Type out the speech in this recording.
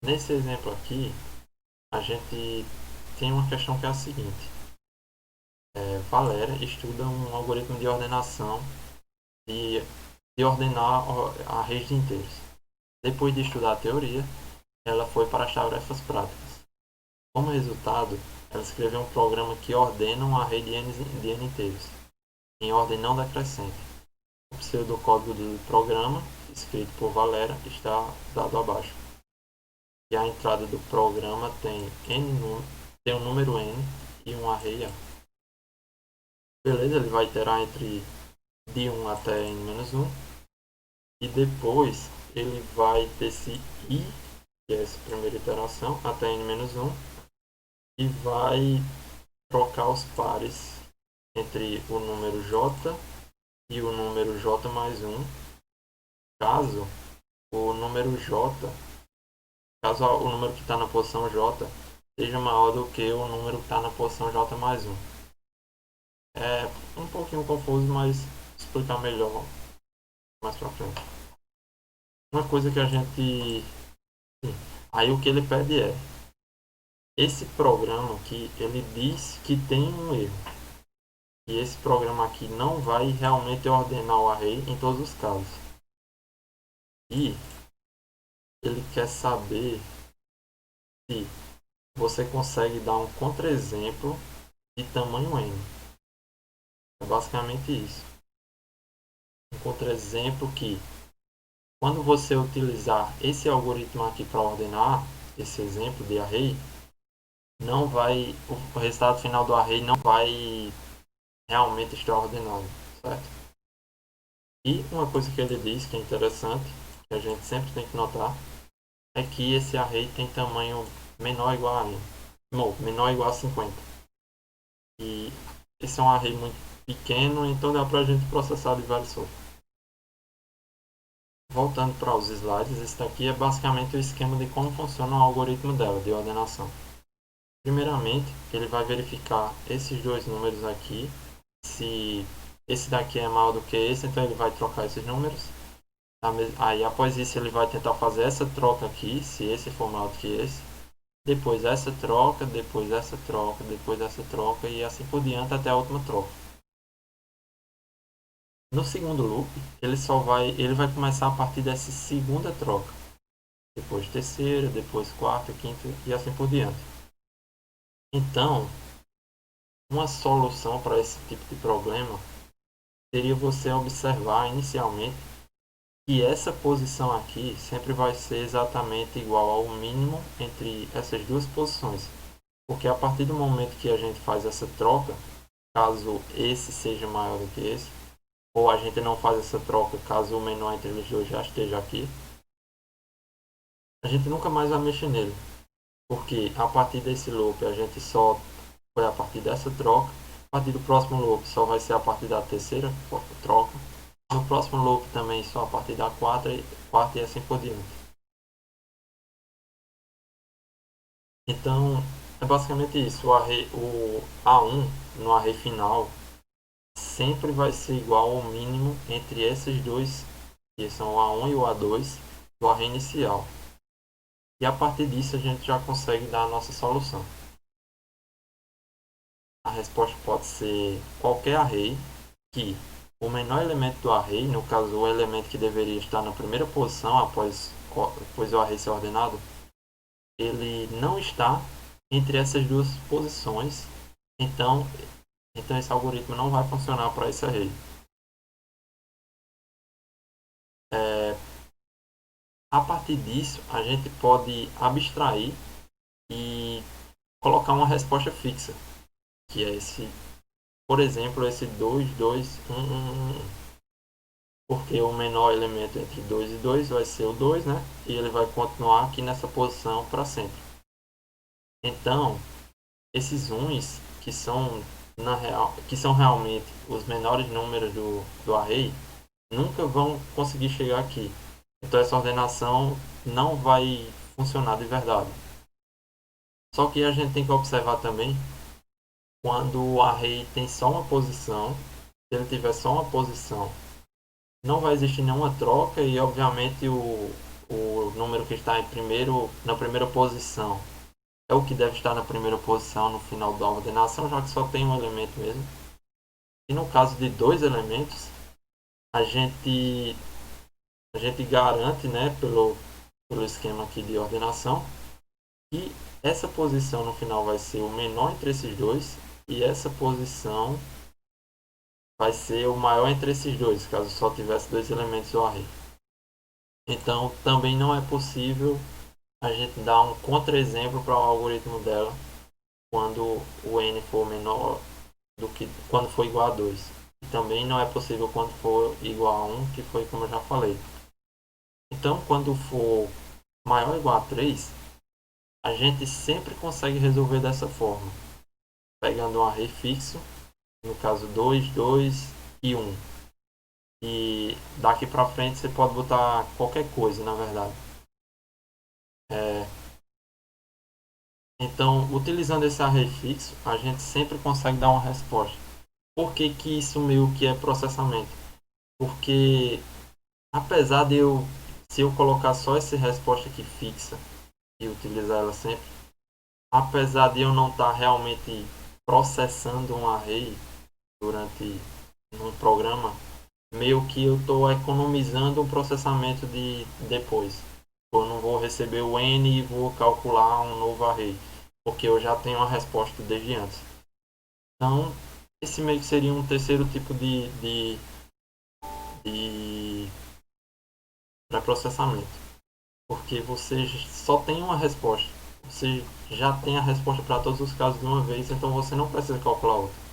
Nesse exemplo aqui, a gente tem uma questão que é a seguinte. Valéria estuda um algoritmo de ordenação de, de ordenar a rede de inteiros. Depois de estudar a teoria, ela foi para as tarefas práticas. Como resultado, ela escreveu um programa que ordena uma rede de N inteiros, em ordem não decrescente. O pseudocódigo do programa, escrito por Valera, está dado abaixo. E a entrada do programa tem um número n e um array a. Beleza, ele vai iterar entre de 1 até n-1 e depois ele vai ter esse i, que é essa primeira iteração, até n-1 e vai trocar os pares entre o número j e o número j mais 1, caso o número j, caso o número que está na posição j seja maior do que o número que está na posição j mais 1. É um pouquinho confuso, mas explicar melhor mais pra frente. Uma coisa que a gente... Sim. Aí o que ele pede é, esse programa aqui, ele diz que tem um erro. E esse programa aqui não vai realmente ordenar o array em todos os casos. E ele quer saber se você consegue dar um contra-exemplo de tamanho n. É basicamente isso. Um contra-exemplo que, quando você utilizar esse algoritmo aqui para ordenar esse exemplo de array, não vai, o resultado final do array não vai realmente estar ordenado, certo? E uma coisa que ele diz que é interessante, que a gente sempre tem que notar, é que esse array tem tamanho menor ou igual a n. Não, menor ou igual a 50. E esse é um array muito pequeno, então dá para a gente processar de várias formas. Voltando para os slides, esse daqui é basicamente o esquema de como funciona o algoritmo dela, de ordenação. Primeiramente, ele vai verificar esses dois números aqui, se esse daqui é maior do que esse, então ele vai trocar esses números. Aí após isso ele vai tentar fazer essa troca aqui, se esse for maior do que esse. Depois essa troca, depois essa troca, depois essa troca e assim por diante até a última troca. No segundo loop, ele vai começar a partir dessa segunda troca. Depois terceira, depois quarta, quinta e assim por diante. Então, uma solução para esse tipo de problema seria você observar inicialmente que essa posição aqui sempre vai ser exatamente igual ao mínimo entre essas duas posições. Porque a partir do momento que a gente faz essa troca, caso esse seja maior do que esse, ou a gente não faz essa troca caso o menor entre os dois já esteja aqui, a gente nunca mais vai mexer nele. Porque a partir desse loop a gente só foi a partir dessa troca, a partir do próximo loop só vai ser a partir da terceira troca, no próximo loop também só a partir da quarta e assim por diante. Então, é basicamente isso. O A1 no array final sempre vai ser igual ao mínimo entre esses dois, que são o A1 e o A2, do array inicial. E a partir disso a gente já consegue dar a nossa solução. A resposta pode ser qualquer array que o menor elemento do array, no caso o elemento que deveria estar na primeira posição após o array ser ordenado, ele não está entre essas duas posições, então, então esse algoritmo não vai funcionar para esse array. É, a partir disso, a gente pode abstrair e colocar uma resposta fixa, que é esse, por exemplo, esse 2, 2, 1, 1, 1. Porque o menor elemento entre 2 e 2 vai ser o 2, né? E ele vai continuar aqui nessa posição para sempre. Então, esses uns que são realmente os menores números do array, nunca vão conseguir chegar aqui. Então essa ordenação não vai funcionar de verdade. Só que a gente tem que observar também quando o array tem só uma posição, se ele tiver só uma posição, não vai existir nenhuma troca e obviamente o número que está na primeira posição é o que deve estar na primeira posição no final da ordenação, já que só tem um elemento mesmo. E no caso de dois elementos, a gente, a gente garante, né, pelo esquema aqui de ordenação, que essa posição no final vai ser o menor entre esses dois e essa posição vai ser o maior entre esses dois, caso só tivesse dois elementos do array. Então, também não é possível a gente dar um contra-exemplo para o algoritmo dela quando o n for menor do que quando for igual a 2. E também não é possível quando for igual a 1, que foi como eu já falei. Então, quando for maior ou igual a 3, a gente sempre consegue resolver dessa forma, pegando um array fixo, no caso 2, 2 e 1. E daqui para frente você pode botar qualquer coisa, na verdade. É, então, utilizando esse array fixo, a gente sempre consegue dar uma resposta. Por que, que isso meio que é processamento? Porque apesar de se eu colocar só essa resposta aqui fixa e utilizar ela sempre, apesar de eu não estar realmente processando um array durante um programa, meio que eu estou economizando um processamento de depois. Eu não vou receber o n e vou calcular um novo array, porque eu já tenho a resposta desde antes. Então, esse meio que seria um terceiro tipo de pré-processamento, porque você só tem uma resposta. Você já tem a resposta para todos os casos de uma vez, então você não precisa calcular outra.